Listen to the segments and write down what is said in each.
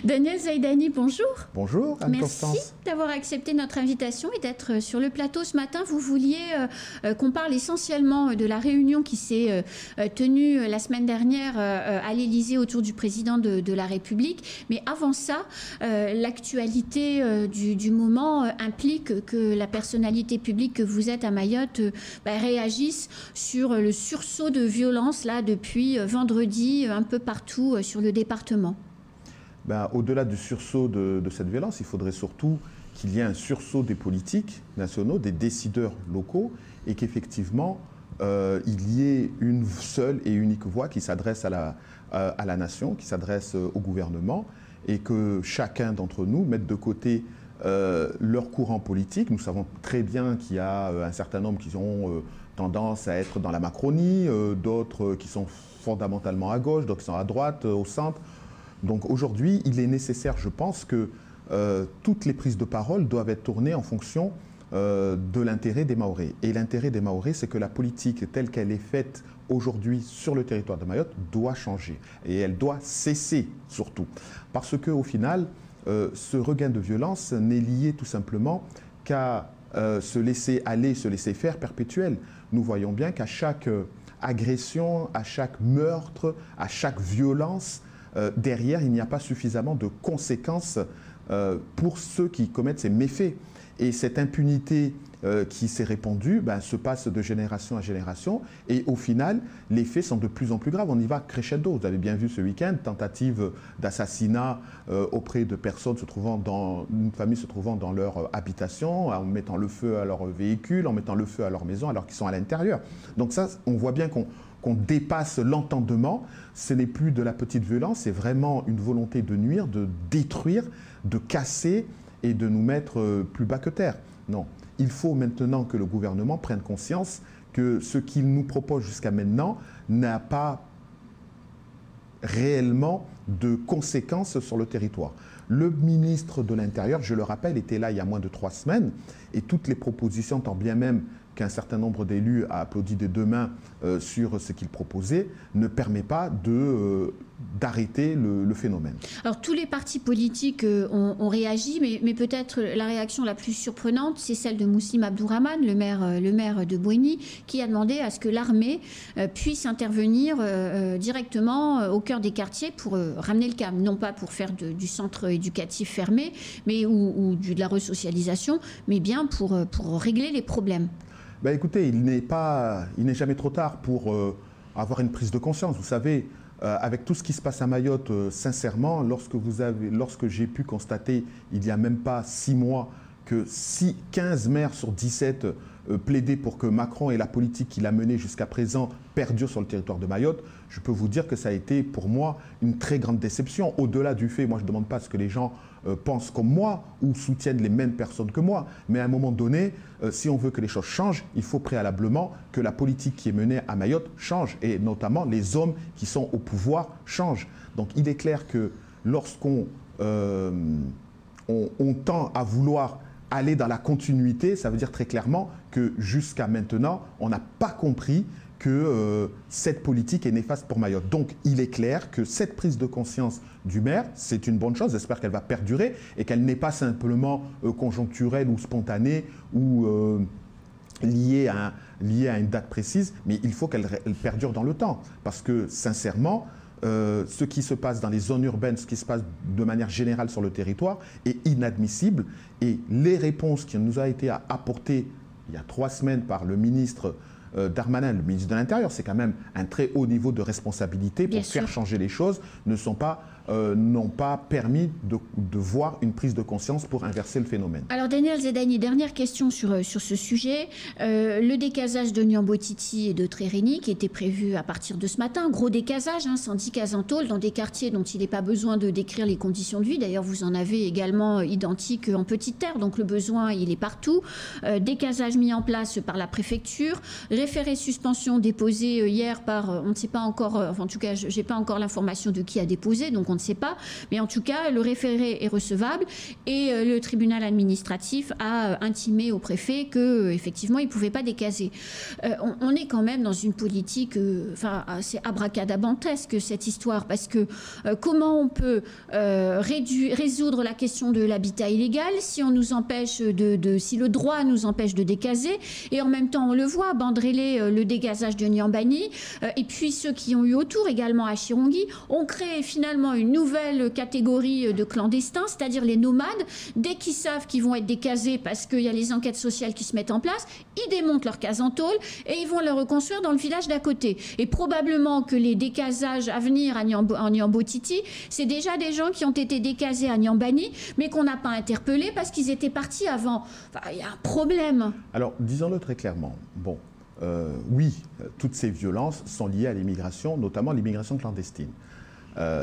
Daniel Zaidani, bonjour. Bonjour Anne-Constance. Merci d'avoir accepté notre invitation et d'être sur le plateau ce matin. Vous vouliez qu'on parle essentiellement de la réunion qui s'est tenue la semaine dernière à l'Élysée autour du président de la République. Mais avant ça, l'actualité du moment implique que la personnalité publique que vous êtes à Mayotte réagisse sur le sursaut de violence là depuis vendredi un peu partout sur le département. Au-delà du sursaut de cette violence, il faudrait surtout qu'il y ait un sursaut des politiques nationaux, des décideurs locaux, et qu'effectivement, il y ait une seule et unique voix qui s'adresse à la nation, qui s'adresse au gouvernement, et que chacun d'entre nous mette de côté leur courant politique. Nous savons très bien qu'il y a un certain nombre qui ont tendance à être dans la Macronie, d'autres qui sont fondamentalement à gauche, d'autres qui sont à droite, au centre. Donc aujourd'hui, il est nécessaire, je pense, que toutes les prises de parole doivent être tournées en fonction de l'intérêt des Mahorais. Et l'intérêt des Mahorais, c'est que la politique telle qu'elle est faite aujourd'hui sur le territoire de Mayotte doit changer. Et elle doit cesser surtout. Parce qu'au final, ce regain de violence n'est lié tout simplement qu'à se laisser aller, se laisser faire perpétuel. Nous voyons bien qu'à chaque agression, à chaque meurtre, à chaque violence, derrière, il n'y a pas suffisamment de conséquences pour ceux qui commettent ces méfaits. Et cette impunité qui s'est répandue se passe de génération à génération. Et au final, les faits sont de plus en plus graves. On y va crescendo. Vous avez bien vu ce week-end, tentative d'assassinat auprès de personnes une famille se trouvant dans leur habitation, en mettant le feu à leur véhicule, en mettant le feu à leur maison alors qu'ils sont à l'intérieur. Donc ça, on voit bien qu'on dépasse l'entendement. Ce n'est plus de la petite violence, c'est vraiment une volonté de nuire, de détruire, de casser et de nous mettre plus bas que terre. Non, il faut maintenant que le gouvernement prenne conscience que ce qu'il nous propose jusqu'à maintenant n'a pas réellement de conséquences sur le territoire. Le ministre de l'Intérieur, je le rappelle, était là il y a moins de 3 semaines et toutes les propositions, tant bien même qu'un certain nombre d'élus a applaudi des deux mains sur ce qu'il proposait, ne permet pas d'arrêter le phénomène. Alors tous les partis politiques ont réagi, mais peut-être la réaction la plus surprenante, c'est celle de Mouslim Abdourahmane, le maire de Bouéni, qui a demandé à ce que l'armée puisse intervenir directement au cœur des quartiers pour ramener le calme, non pas pour faire du centre éducatif fermé ou de la resocialisation, mais bien pour régler les problèmes. Écoutez, il n'est jamais trop tard pour avoir une prise de conscience. Vous savez, avec tout ce qui se passe à Mayotte, sincèrement, lorsque j'ai pu constater, il n'y a même pas 6 mois, que 15 maires sur 17 plaidaient pour que Macron et la politique qu'il a menée jusqu'à présent perdurent sur le territoire de Mayotte, je peux vous dire que ça a été pour moi une très grande déception. Au-delà du fait, moi je ne demande pas à ce que les gens pensent comme moi ou soutiennent les mêmes personnes que moi, mais à un moment donné, si on veut que les choses changent, il faut préalablement que la politique qui est menée à Mayotte change, et notamment les hommes qui sont au pouvoir changent. Donc il est clair que lorsqu'on tend à vouloir aller dans la continuité, ça veut dire très clairement que jusqu'à maintenant, on n'a pas compris que cette politique est néfaste pour Mayotte. Donc, il est clair que cette prise de conscience du maire, c'est une bonne chose. J'espère qu'elle va perdurer et qu'elle n'est pas simplement conjoncturelle ou spontanée ou liée à une date précise, mais il faut qu'elle perdure dans le temps. Parce que, sincèrement, ce qui se passe dans les zones urbaines, ce qui se passe de manière générale sur le territoire est inadmissible. Et les réponses qui nous ont été apportées il y a 3 semaines par le ministre Darmanin, le ministre de l'Intérieur, c'est quand même un très haut niveau de responsabilité pour faire changer les choses, n'ont pas permis de voir une prise de conscience pour inverser le phénomène. Alors Daniel Zaidani, dernière question sur ce sujet. Le décasage de Niambotiti et de Trérény qui était prévu à partir de ce matin, gros décasage, syndic Azantol, dans des quartiers dont il n'est pas besoin de décrire les conditions de vie. D'ailleurs, vous en avez également identique en Petite Terre, donc le besoin, il est partout. Décasage mis en place par la préfecture. Référé suspension déposé hier par, on ne sait pas encore, en tout cas, je n'ai pas encore l'information de qui a déposé, donc on ne sait pas. Mais en tout cas, le référé est recevable et le tribunal administratif a intimé au préfet qu'effectivement, il ne pouvait pas décaser. On est quand même dans une politique, c'est abracadabantesque cette histoire, parce que comment on peut résoudre la question de l'habitat illégal si on nous empêche si le droit nous empêche de décaser, et en même temps on le voit, Bandrélé, le dégazage de Nyambani, et puis ceux qui ont eu autour également à Chirongui, ont créé finalement une nouvelle catégorie de clandestins, c'est-à-dire les nomades. Dès qu'ils savent qu'ils vont être décasés parce qu'il y a les enquêtes sociales qui se mettent en place, ils démontent leur case en tôle et ils vont le reconstruire dans le village d'à côté. Et probablement que les décasages à venir en Nyambotiti, c'est déjà des gens qui ont été décasés à Nyambani, mais qu'on n'a pas interpellés parce qu'ils étaient partis avant. Enfin, il y a un problème. Alors, disons-le très clairement. Bon, oui, toutes ces violences sont liées à l'immigration, notamment l'immigration clandestine.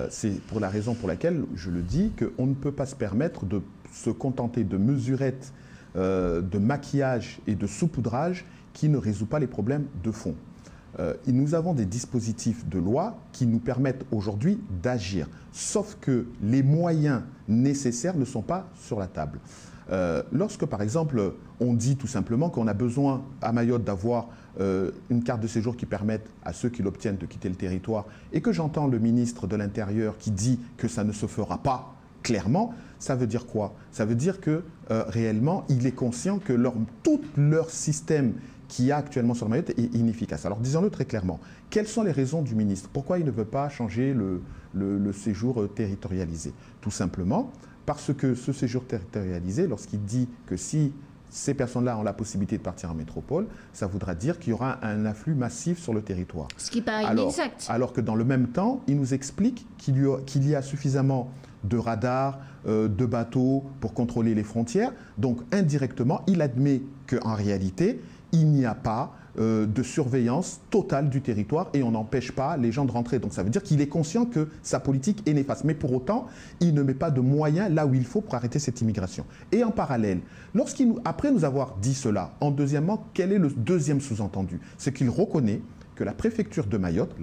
C'est pour la raison pour laquelle je le dis, qu'on ne peut pas se permettre de se contenter de mesurettes, de maquillage et de saupoudrage qui ne résout pas les problèmes de fond. Nous avons des dispositifs de loi qui nous permettent aujourd'hui d'agir, sauf que les moyens nécessaires ne sont pas sur la table. Lorsque, par exemple, on dit tout simplement qu'on a besoin à Mayotte d'avoir une carte de séjour qui permette à ceux qui l'obtiennent de quitter le territoire, et que j'entends le ministre de l'Intérieur qui dit que ça ne se fera pas clairement, ça veut dire quoi? Ça veut dire que réellement, il est conscient que tout leur système qu'il y a actuellement sur Mayotte est inefficace. Alors disons-le très clairement, quelles sont les raisons du ministre? Pourquoi il ne veut pas changer le séjour territorialisé? Tout simplement parce que ce séjour territorialisé, lorsqu'il dit que si ces personnes-là ont la possibilité de partir en métropole, ça voudra dire qu'il y aura un afflux massif sur le territoire. Ce qui paraît inexact. Alors que dans le même temps, il nous explique qu'il y a suffisamment de radars, de bateaux pour contrôler les frontières. Donc indirectement, il admet qu'en réalité, il n'y a pas de surveillance totale du territoire et on n'empêche pas les gens de rentrer. Donc ça veut dire qu'il est conscient que sa politique est néfaste. Mais pour autant, il ne met pas de moyens là où il faut pour arrêter cette immigration. Et en parallèle, après nous avoir dit cela, quel est le deuxième sous-entendu? C'est qu'il reconnaît que la préfecture de Mayotte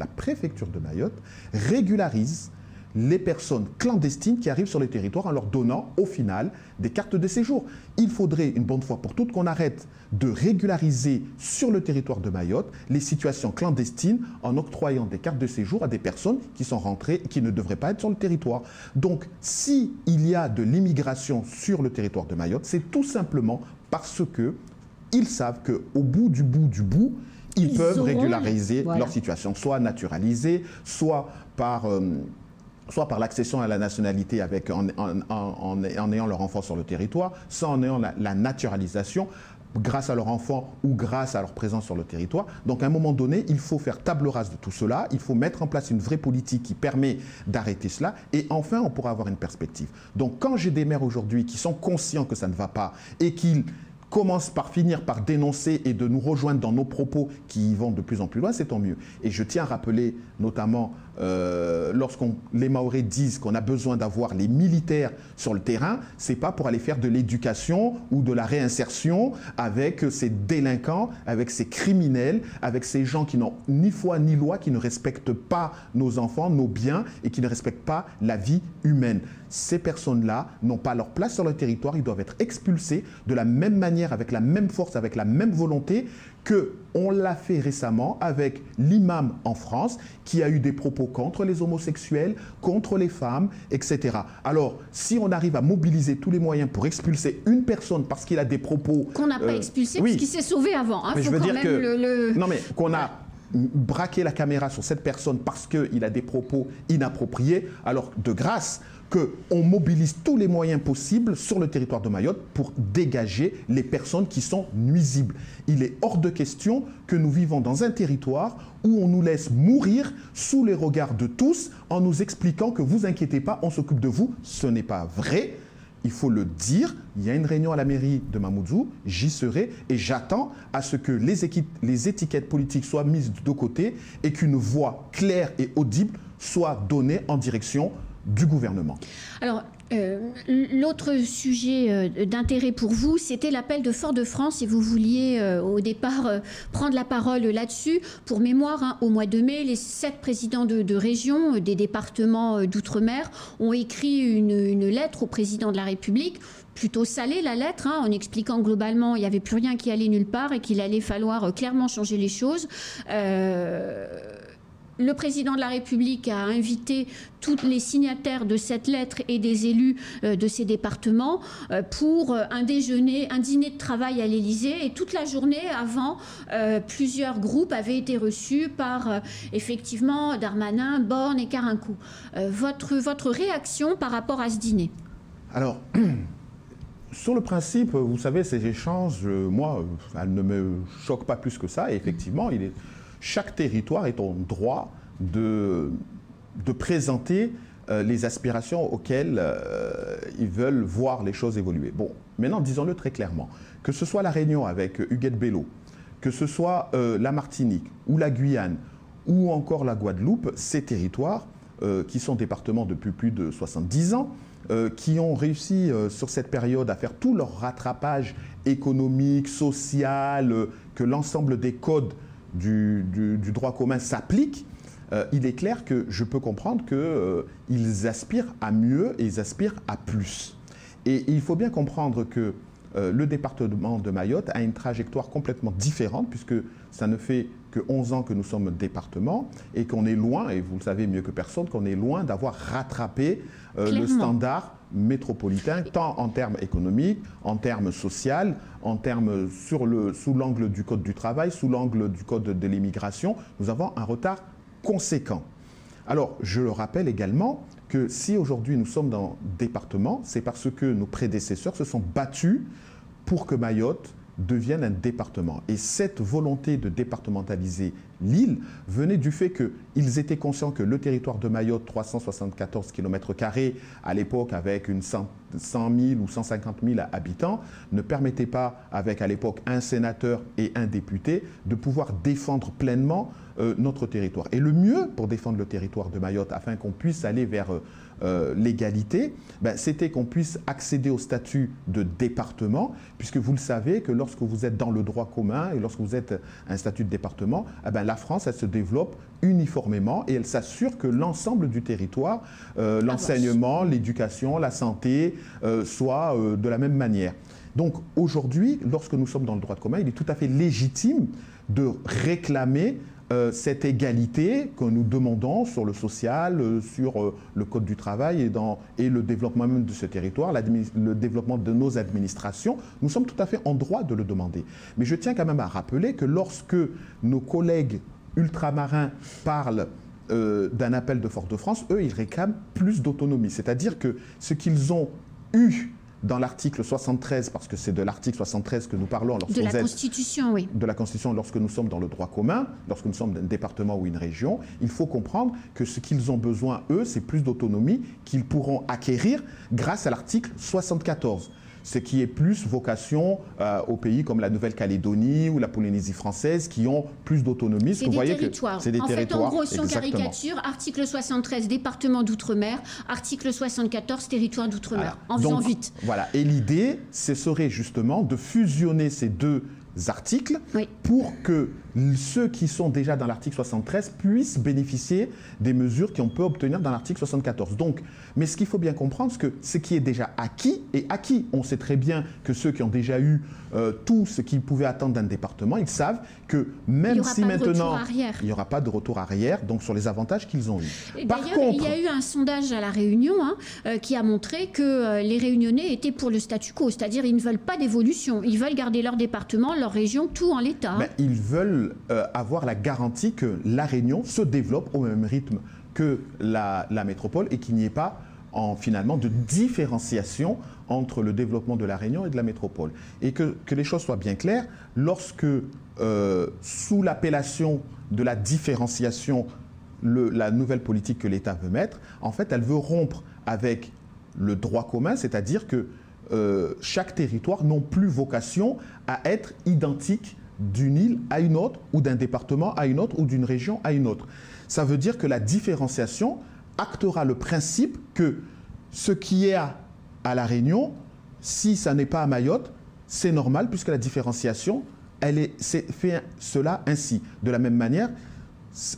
régularise les personnes clandestines qui arrivent sur les territoires en leur donnant au final des cartes de séjour. Il faudrait une bonne fois pour toutes qu'on arrête de régulariser sur le territoire de Mayotte les situations clandestines en octroyant des cartes de séjour à des personnes qui sont rentrées et qui ne devraient pas être sur le territoire. Donc s'il y a de l'immigration sur le territoire de Mayotte, c'est tout simplement parce qu'ils savent qu'au bout du bout, ils peuvent régulariser leur situation, soit naturalisée, soit par l'accession à la nationalité en ayant leur enfant sur le territoire, soit en ayant la naturalisation grâce à leur enfant ou grâce à leur présence sur le territoire. Donc à un moment donné, il faut faire table rase de tout cela, il faut mettre en place une vraie politique qui permet d'arrêter cela et enfin on pourra avoir une perspective. Donc quand j'ai des maires aujourd'hui qui sont conscients que ça ne va pas et qu'ils commence par finir par dénoncer et de nous rejoindre dans nos propos qui vont de plus en plus loin, c'est tant mieux. Et je tiens à rappeler notamment les Mahorais disent qu'on a besoin d'avoir les militaires sur le terrain, c'est pas pour aller faire de l'éducation ou de la réinsertion avec ces délinquants, avec ces criminels, avec ces gens qui n'ont ni foi ni loi, qui ne respectent pas nos enfants, nos biens et qui ne respectent pas la vie humaine. Ces personnes-là n'ont pas leur place sur le territoire, ils doivent être expulsés de la même manière, avec la même force, avec la même volonté qu'on l'a fait récemment avec l'imam en France qui a eu des propos contre les homosexuels, contre les femmes, etc. Alors, si on arrive à mobiliser tous les moyens pour expulser une personne parce qu'il a des propos... Qu'on n'a pas expulsé parce qu'il s'est sauvé avant. Hein, mais je veux dire que... Non mais qu'on a braqué la caméra sur cette personne parce qu'il a des propos inappropriés, alors de grâce... qu'on mobilise tous les moyens possibles sur le territoire de Mayotte pour dégager les personnes qui sont nuisibles. Il est hors de question que nous vivons dans un territoire où on nous laisse mourir sous les regards de tous en nous expliquant que vous inquiétez pas, on s'occupe de vous. Ce n'est pas vrai. Il faut le dire, il y a une réunion à la mairie de Mamoudzou, j'y serai et j'attends à ce que les étiquettes politiques soient mises de côté et qu'une voix claire et audible soit donnée en direction du gouvernement. Alors, L'autre sujet d'intérêt pour vous, c'était l'appel de Fort-de-France et vous vouliez au départ prendre la parole là-dessus. Pour mémoire, hein, au mois de mai, les 7 présidents de région des départements d'outre-mer ont écrit une lettre au président de la République, plutôt salée la lettre, hein, en expliquant globalement il n'y avait plus rien qui allait nulle part et qu'il allait falloir clairement changer les choses. Le président de la République a invité tous les signataires de cette lettre et des élus de ces départements pour un dîner de travail à l'Élysée. Et toute la journée avant, plusieurs groupes avaient été reçus par effectivement Darmanin, Borne et Carenco. Votre réaction par rapport à ce dîner? Alors, sur le principe, vous savez, ces échanges, moi, elles ne me choquent pas plus que ça. Et effectivement, chaque territoire est en droit de présenter les aspirations auxquelles ils veulent voir les choses évoluer. Bon, maintenant, disons-le très clairement, que ce soit la Réunion avec Huguette Bello, que ce soit la Martinique ou la Guyane ou encore la Guadeloupe, ces territoires qui sont départements depuis plus de 70 ans, qui ont réussi sur cette période à faire tout leur rattrapage économique, social, que l'ensemble des codes du droit commun s'applique, il est clair que je peux comprendre qu'ils aspirent à mieux et ils aspirent à plus. Et il faut bien comprendre que le département de Mayotte a une trajectoire complètement différente puisque ça ne fait que 11 ans que nous sommes département et qu'on est loin, et vous le savez mieux que personne, qu'on est loin d'avoir rattrapé le standard métropolitain, tant en termes économiques, en termes sociaux, en termes sous l'angle du code du travail, sous l'angle du code de l'immigration. Nous avons un retard conséquent. Alors, je le rappelle également que si aujourd'hui nous sommes dans le département, c'est parce que nos prédécesseurs se sont battus pour que Mayotte devienne un département. Et cette volonté de départementaliser l'île venait du fait qu'ils étaient conscients que le territoire de Mayotte, 374 km², à l'époque avec une 100 000 ou 150 000 habitants, ne permettait pas, avec à l'époque un sénateur et un député, de pouvoir défendre pleinement notre territoire. Et le mieux pour défendre le territoire de Mayotte, afin qu'on puisse aller vers l'égalité, c'était qu'on puisse accéder au statut de département, puisque vous le savez que lorsque vous êtes dans le droit commun et lorsque vous êtes un statut de département, la France, elle se développe uniformément et elle s'assure que l'ensemble du territoire, l'enseignement, l'éducation, la santé, soit de la même manière. Donc aujourd'hui, lorsque nous sommes dans le droit commun, il est tout à fait légitime de réclamer cette égalité que nous demandons sur le social, sur le code du travail et le développement même de ce territoire, le développement de nos administrations. Nous sommes tout à fait en droit de le demander. Mais je tiens quand même à rappeler que lorsque nos collègues ultramarins parlent d'un appel de Fort-de-France, eux, ils réclament plus d'autonomie. C'est-à-dire que ce qu'ils ont eu dans l'article 73, parce que c'est de l'article 73 que nous parlons lorsque de la Constitution, oui. De la Constitution, lorsque nous sommes dans le droit commun, lorsque nous sommes dans un département ou une région, il faut comprendre que ce qu'ils ont besoin, eux, c'est plus d'autonomie qu'ils pourront acquérir grâce à l'article 74. Ce qui est plus vocation aux pays comme la Nouvelle-Calédonie ou la Polynésie française qui ont plus d'autonomie. C'est des territoires. C'est des territoires. En fait, en gros, si on caricature, article 73, département d'outre-mer, article 74, territoire d'outre-mer, en faisant vite. Voilà. Et l'idée, ce serait justement de fusionner ces deux articles pour que ceux qui sont déjà dans l'article 73 puissent bénéficier des mesures qu'on peut obtenir dans l'article 74. Donc, mais ce qu'il faut bien comprendre, c'est que ce qui est déjà acquis est acquis. On sait très bien que ceux qui ont déjà eu tout ce qu'ils pouvaient attendre d'un département, ils savent que même si maintenant il n'y aura pas de retour arrière, donc sur les avantages qu'ils ont eus. D'ailleurs, il y a eu un sondage à La Réunion qui a montré que les Réunionnais étaient pour le statu quo, c'est-à-dire ils ne veulent pas d'évolution, ils veulent garder leur département, leur région, tout en l'état. Ils veulent avoir la garantie que la Réunion se développe au même rythme que la métropole et qu'il n'y ait pas finalement de différenciation entre le développement de la Réunion et de la métropole. Et que les choses soient bien claires, lorsque sous l'appellation de la différenciation, la nouvelle politique que l'État veut mettre, en fait, elle veut rompre avec le droit commun, c'est-à-dire que chaque territoire n'a plus vocation à être identique d'une île à une autre, ou d'un département à une autre, ou d'une région à une autre. Ça veut dire que la différenciation actera le principe que ce qui est à La Réunion, si ça n'est pas à Mayotte, c'est normal puisque la différenciation, c'est fait cela ainsi. De la même manière,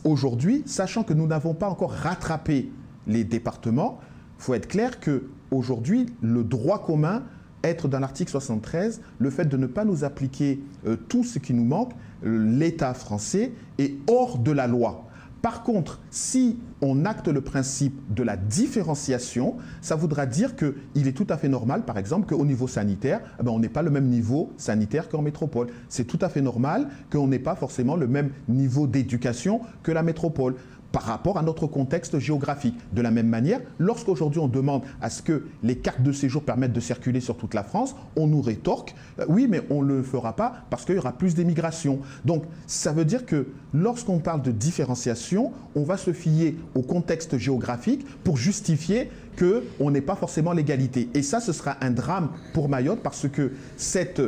aujourd'hui, sachant que nous n'avons pas encore rattrapé les départements, il faut être clair qu'aujourd'hui, le droit commun, être dans l'article 73, le fait de ne pas nous appliquer tout ce qui nous manque, l'État français est hors de la loi. Par contre, si on acte le principe de la différenciation, ça voudra dire qu'il est tout à fait normal, par exemple, qu'au niveau sanitaire, on n'ait pas le même niveau sanitaire qu'en métropole. C'est tout à fait normal qu'on n'ait pas forcément le même niveau d'éducation que la métropole, par rapport à notre contexte géographique. De la même manière, lorsqu'aujourd'hui on demande à ce que les cartes de séjour permettent de circuler sur toute la France, on nous rétorque, oui, mais on ne le fera pas parce qu'il y aura plus d'émigration. Donc, ça veut dire que lorsqu'on parle de différenciation, on va se fier au contexte géographique pour justifier qu'on n'ait pas forcément l'égalité. Et ça, ce sera un drame pour Mayotte parce que cette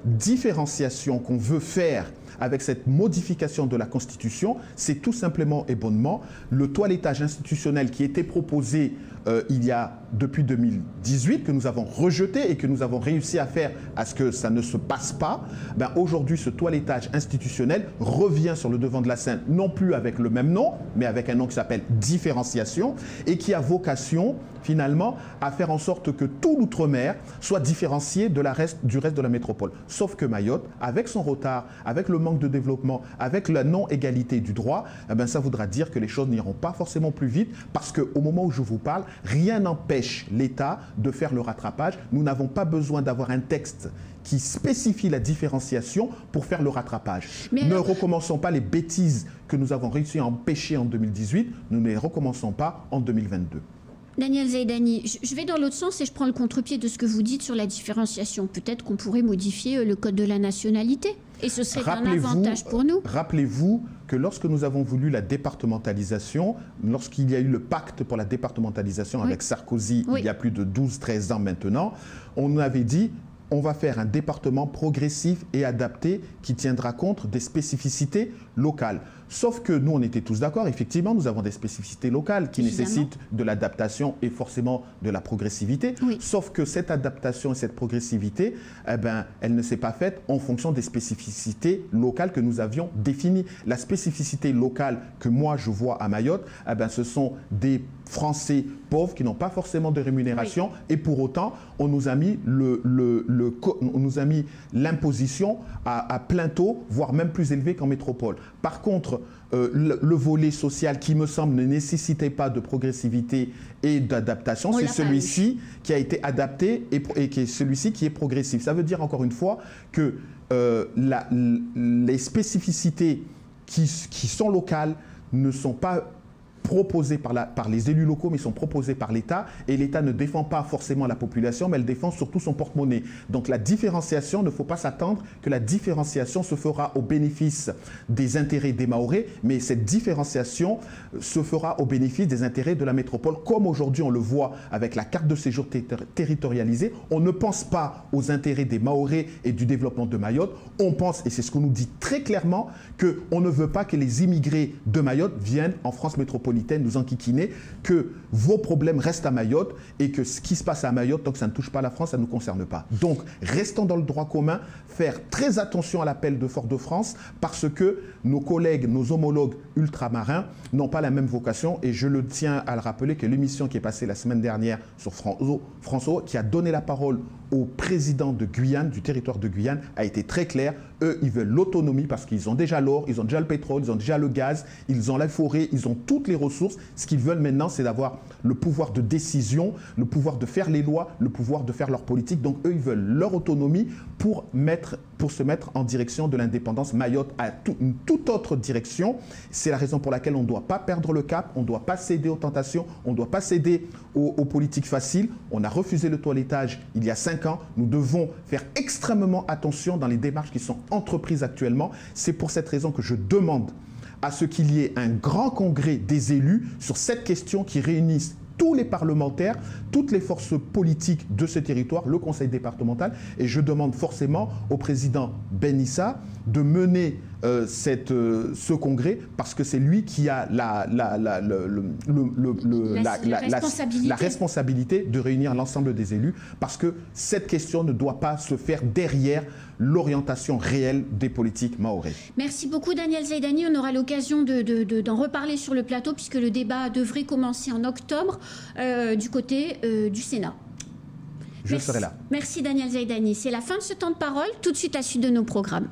différenciation qu'on veut faire avec cette modification de la Constitution, c'est tout simplement et bonnement le toilettage institutionnel qui était proposé il y a depuis 2018, que nous avons rejeté et que nous avons réussi à faire à ce que ça ne se passe pas. Aujourd'hui, ce toilettage institutionnel revient sur le devant de la scène, non plus avec le même nom, mais avec un nom qui s'appelle différenciation et qui a vocation finalement à faire en sorte que tout l'outre-mer soit différencié du reste de la métropole. Sauf que Mayotte, avec son retard, avec le manque de développement, avec la non-égalité du droit, ça voudra dire que les choses n'iront pas forcément plus vite parce qu'au moment où je vous parle, rien n'empêche l'État de faire le rattrapage. Nous n'avons pas besoin d'avoir un texte qui spécifie la différenciation pour faire le rattrapage. Ne recommençons pas les bêtises que nous avons réussi à empêcher en 2018, nous ne les recommençons pas en 2022. Daniel Zaidani, je vais dans l'autre sens et je prends le contre-pied de ce que vous dites sur la différenciation. Peut-être qu'on pourrait modifier le code de la nationalité et ce serait un avantage pour nous. Rappelez-vous que lorsque nous avons voulu la départementalisation, lorsqu'il y a eu le pacte pour la départementalisation avec Sarkozy, il y a plus de 12-13 ans maintenant, on avait dit on va faire un département progressif et adapté qui tiendra compte des spécificités locales. Sauf que nous, on était tous d'accord, effectivement, nous avons des spécificités locales qui nécessitent de l'adaptation et forcément de la progressivité. Sauf que cette adaptation et cette progressivité, elle ne s'est pas faite en fonction des spécificités locales que nous avions définies. La spécificité locale que moi, je vois à Mayotte, ce sont des Français pauvres qui n'ont pas forcément de rémunération et pour autant, on nous a mis l'imposition à plein taux, voire même plus élevé qu'en métropole. Par contre, le volet social qui me semble ne nécessitait pas de progressivité et d'adaptation, c'est celui-ci qui a été adapté et qui est celui-ci qui est progressif. Ça veut dire encore une fois que les spécificités qui sont locales ne sont pas proposées par les élus locaux, mais sont proposées par l'État. Et l'État ne défend pas forcément la population, mais elle défend surtout son porte-monnaie. Donc la différenciation, il ne faut pas s'attendre que la différenciation se fera au bénéfice des intérêts des Mahorais, mais cette différenciation se fera au bénéfice des intérêts de la métropole, comme aujourd'hui on le voit avec la carte de séjour territorialisée. On ne pense pas aux intérêts des Mahorais et du développement de Mayotte. On pense, et c'est ce qu'on nous dit très clairement, qu'on ne veut pas que les immigrés de Mayotte viennent en France métropolitaine nous enquiquiner, que vos problèmes restent à Mayotte et que ce qui se passe à Mayotte, tant que ça ne touche pas la France, ça ne nous concerne pas. Donc, restons dans le droit commun, faire très attention à l'appel de Fort-de-France parce que nos collègues, nos homologues ultramarins n'ont pas la même vocation et je le tiens à le rappeler que l'émission qui est passée la semaine dernière sur François, qui a donné la parole au président de Guyane, du territoire de Guyane, a été très clair. Eux, ils veulent l'autonomie parce qu'ils ont déjà l'or, ils ont déjà le pétrole, ils ont déjà le gaz, ils ont la forêt, ils ont toutes les ressources. Ce qu'ils veulent maintenant, c'est d'avoir le pouvoir de décision, le pouvoir de faire les lois, le pouvoir de faire leur politique. Donc eux, ils veulent leur autonomie pour se mettre en direction de l'indépendance. Mayotte a une toute autre direction. C'est la raison pour laquelle on ne doit pas perdre le cap, on ne doit pas céder aux tentations, on ne doit pas céder aux politiques faciles. On a refusé le toilettage il y a 5 ans. Nous devons faire extrêmement attention dans les démarches qui sont entreprises actuellement. C'est pour cette raison que je demande à ce qu'il y ait un grand congrès des élus sur cette question qui réunisse tous les parlementaires, toutes les forces politiques de ce territoire, le conseil départemental. Et je demande forcément au président Ben Issa de mener ce congrès, parce que c'est lui qui a la responsabilité de réunir l'ensemble des élus, parce que cette question ne doit pas se faire derrière l'orientation réelle des politiques mahorais. Merci beaucoup Daniel Zaidani. On aura l'occasion d'en reparler sur le plateau, puisque le débat devrait commencer en octobre du côté du Sénat. Je serai là. Merci Daniel Zaidani. C'est la fin de ce temps de parole. Tout de suite, la suite de nos programmes.